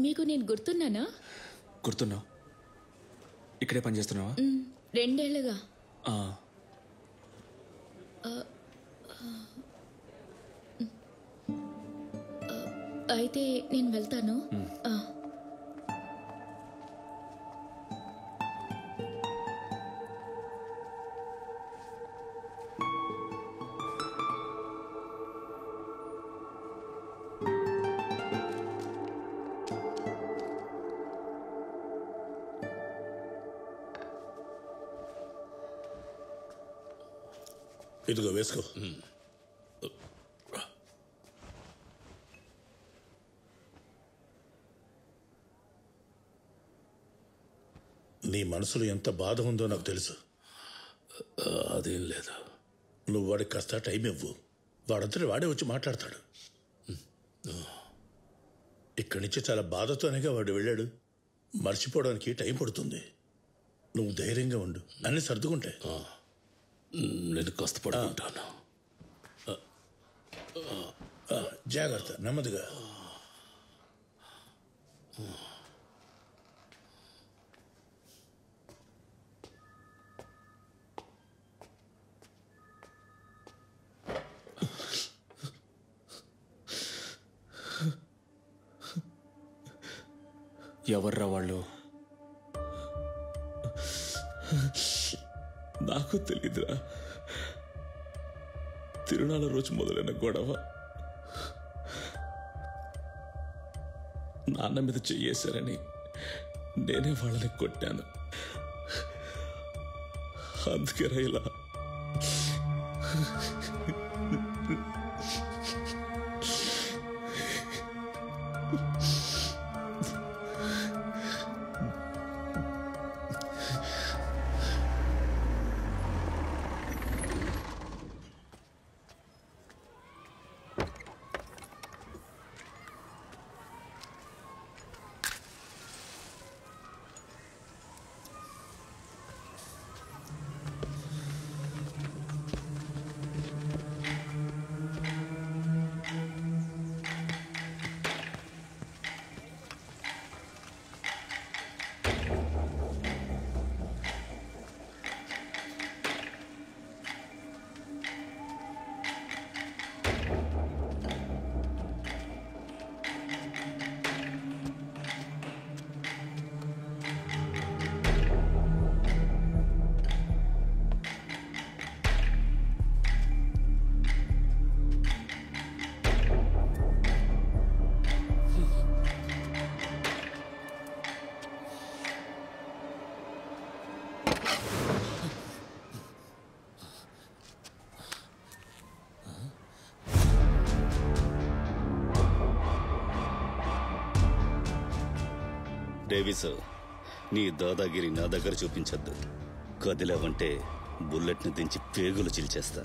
మీకు నేను గుర్తున్నానా? గుర్తున్నావు. ఇక్కడే పని చేస్తున్నావా? 2 ఏళ్లుగా. అయితే నేను వెళ్తాను. ఇదిగో వేసుకో. నీ మనసులో ఎంత బాధ ఉందో నాకు తెలుసు. అదేం లేదు. నువ్వు వాడికి కాస్త టైం ఇవ్వు, వాడంతటి వాడే వచ్చి మాట్లాడతాడు. ఇక్కడి నుంచి చాలా బాధతోనేగా వాడు వెళ్ళాడు. మర్చిపోవడానికి టైం పడుతుంది. నువ్వు ధైర్యంగా ఉండు, అన్నీ సర్దుకుంటాయి. నేను కాస్త పడుకుంటాను. జాగ్రత్త, నెమ్మదిగా. ఎవర్రా వాళ్ళు? నాకు తెలీదురా. తిరునాళ్ళ రోజు మొదలైన గొడవ. నాన్న మీద చెయ్యేశారని నేనే వాళ్ళని కొట్టాను. అందుకేరా ఇలా. డేవిస్, నీ దాదాగిరి నా దగ్గర చూపించద్దు. కదిలేవంటే బుల్లెట్ని దించి పేగులు చిల్చేస్తా.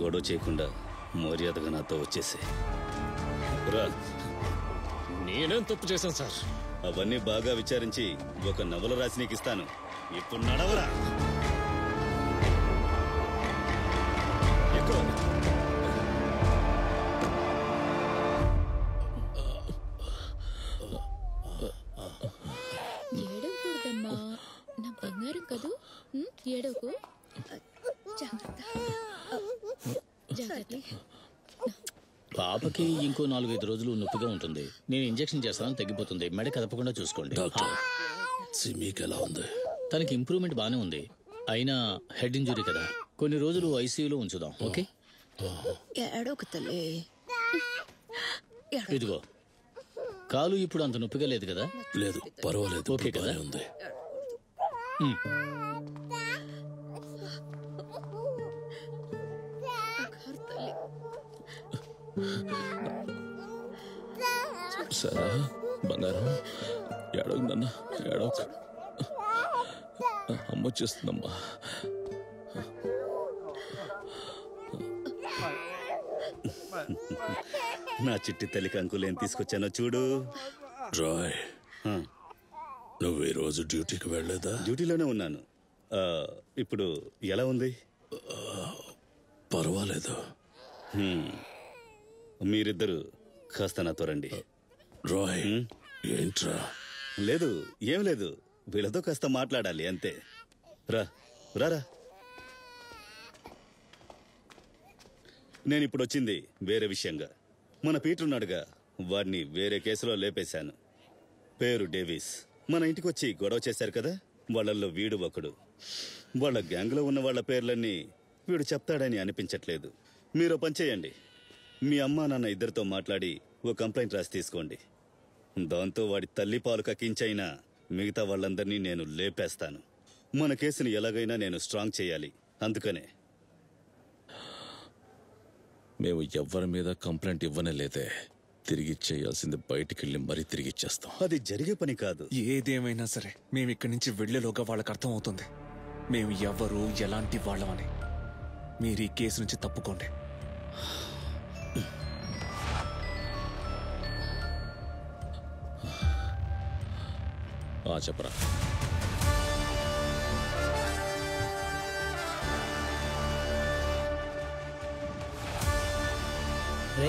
గొడవ చేయకుండా మర్యాదగా నాతో వచ్చేసే. రా. నేనేం తప్పు చేశాను సార్? అవన్నీ బాగా విచారించి ఒక నవల రాసి నీకు ఇస్తాను. ఇప్పుడు నడవరా. ఎక్కువ. ఏడవకూడదమ్మా, నా బంగారం కదూ. ఏడవకు. జాగ్రత్త. పాపకి ఇంకో 4-5 రోజులు నొప్పిగా ఉంటుంది. నేను ఇంజెక్షన్ చేస్తాను, తగ్గిపోతుంది. మెడ కదపకుండా చూసుకోండి. సిమీకి ఎలా ఉంది? తనకి ఇంప్రూవ్మెంట్ బానే ఉంది. అయినా హెడ్ ఇంజురీ కదా, కొన్ని రోజులు ఐసీయూలో ఉంచుదాం. ఓకే? ఇదిగో, కాలు ఇప్పుడు అంత నొప్పిగా లేదు కదా? లేదు, పర్వాలేదు. ఓకే కదా? ఉంది. సరే బంగారం, ఏడవద్దన్నా, ఏడవక. అమ్మ వచ్చేస్తుందమ్మా. నా చిట్టి తల్లికి అంకులేం తీసుకొచ్చానో చూడు. రాయ్, నువ్వు ఈ రోజు డ్యూటీకి వెళ్ళలేదా? డ్యూటీలోనే ఉన్నాను. ఇప్పుడు ఎలా ఉంది? పర్వాలేదు. మీరిద్దరు కాస్త నాతో రండి. రాయ్, ఏంట్రా? లేదు, ఏం లేదు. వీళ్ళతో కాస్త మాట్లాడాలి అంతే. రా రారా. నేనిప్పుడు వచ్చింది వేరే విషయంగా. మన పీటర్ ఉన్నాడుగా, వాడిని వేరే కేసులో లేపేశాను. పేరు డేవిస్. మన ఇంటికి వచ్చి గొడవ చేశారు కదా, వాళ్ళల్లో వీడు ఒకడు. వాళ్ళ గ్యాంగ్లో ఉన్న వాళ్ళ పేర్లన్నీ వీడు చెప్తాడని అనిపించట్లేదు. మీరు పని చేయండి, మీ అమ్మా నాన్న ఇద్దరితో మాట్లాడి ఓ కంప్లైంట్ రాసి తీసుకోండి. దాంతో వాడి తల్లి పాలు కక్కించైనా మిగతా వాళ్ళందరినీ నేను లేపేస్తాను. మన కేసుని ఎలాగైనా నేను స్ట్రాంగ్ చేయాలి. అందుకనే మేము ఎవ్వరి మీద కంప్లైంట్ ఇవ్వనే లేదే. తిరిగి చేయాల్సింది బయటికెళ్ళి మరీ తిరిగి ఇచ్చేస్తాం. అది జరిగే పని కాదు. ఏదేమైనా సరే మేము ఇక్కడి నుంచి వెళ్లేలోగా వాళ్ళకి అర్థం అవుతుంది మేము ఎవరు ఎలాంటి వాళ్ళమని. మీరు ఈ కేసు నుంచి తప్పుకోండి. చెప్పరా. రే,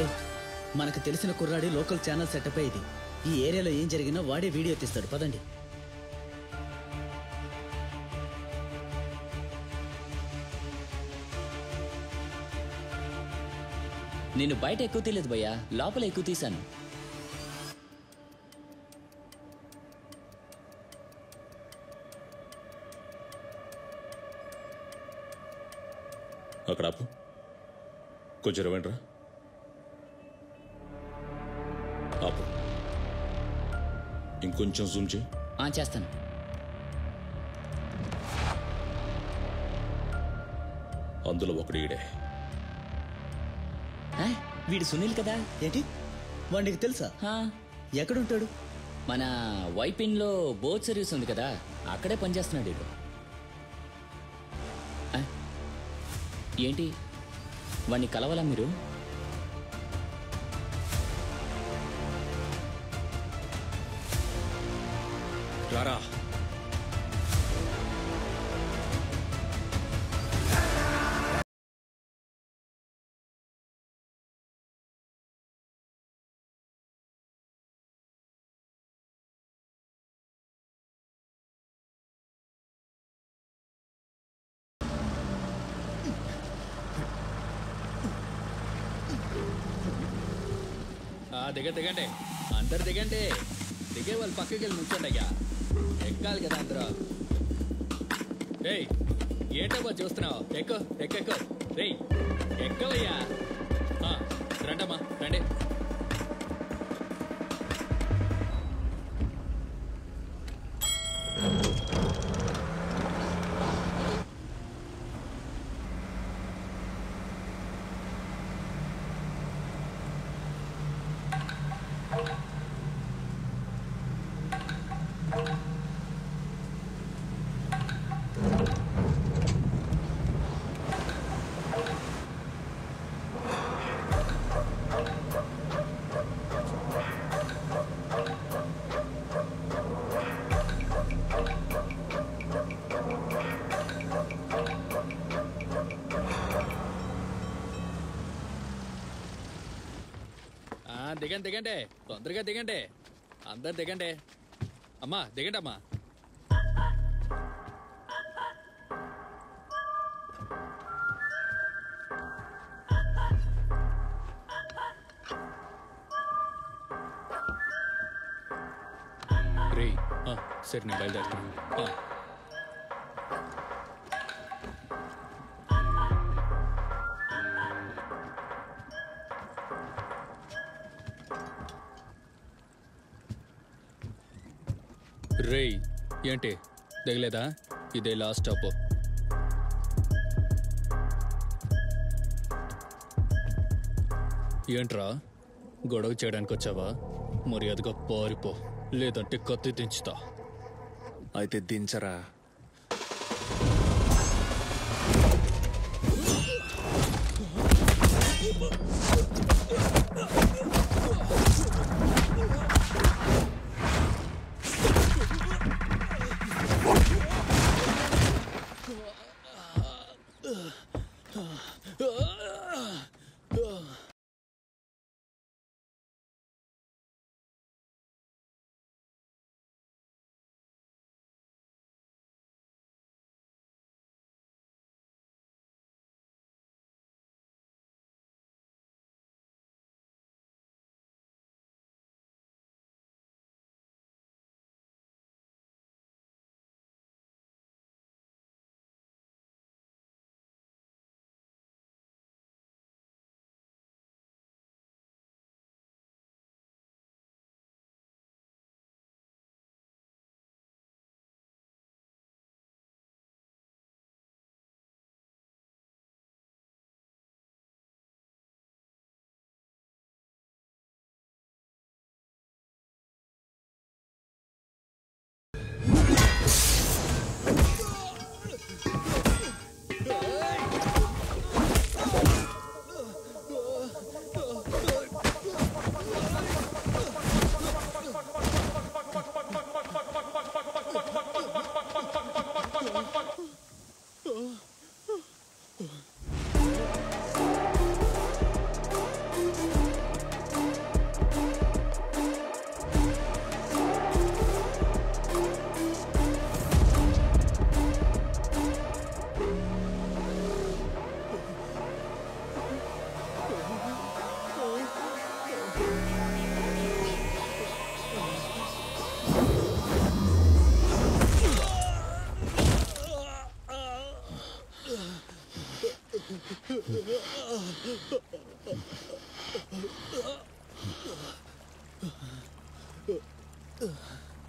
మనకు తెలిసిన కుర్రాడి లోకల్ ఛానల్ సెటప్ ఇది. ఈ ఏరియాలో ఏం జరిగినా వాడే వీడియో తీస్తాడు. పదండి. నేను బయట ఎక్కువ తీయలేదు భయ్యా, లోపల ఎక్కువ తీశాను. అక్కడ ఆపు. కొంచెం రవండ్రా. ఆపు. ఇంకొంచెం జూమ్ చేయి. చేస్తాను. అందులో ఒకడు ఈడే. వీడు సునీల్ కదా. ఏంటి, వాడికి తెలుసా? ఎక్కడుంటాడు? మన వైపిన్ లో బోట్ సర్వీస్ ఉంది కదా, అక్కడే పనిచేస్తున్నాడు వీడు. ఏంటి, వాడిని కలవాలా మీరు? రారా. దిగండి, అందరు దిగండి. దిగే వాళ్ళు పక్కకి వెళ్ళి నుంచండి అయ్యా. ఎక్కాలి కదా అందరూ. రేయ్, ఏంటబ్బా చూస్తున్నావు? ఎక్కు. రేయ్, ఎక్కవయ్యా. రండమ్మా, రండి. దిగండి, తొందరగా దిగండి. అందరు దిగండి. అమ్మా దిగండి అమ్మా. రే, సరే నేను బయలుదేరుతాను. రేయ్, ఏంటి దిగలేదా? ఇదే లాస్ట్ స్టాప్. ఏంట్రా, గొడవ చేయడానికి వచ్చావా? మర్యాదగా పారిపో, లేదంటే కత్తి దించుతా. అయితే దించరా.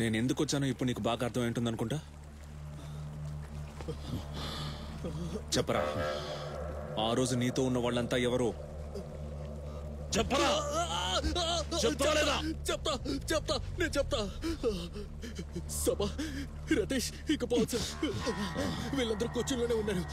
నేను ఎందుకు వచ్చానో ఇప్పుడు నీకు బాగా అర్థం ఏంటుంది అనుకుంటా. చెప్పరా, ఆ రోజు నీతో ఉన్న వాళ్ళంతా ఎవరు? చెప్పరా, చెప్తా లేదా? చెప్తా చెప్తా నేను చెప్తా. సభ, రతీష్, ఇక పోవచ్చు. వీళ్ళందరూ కూర్చునిలోనే ఉన్నారు.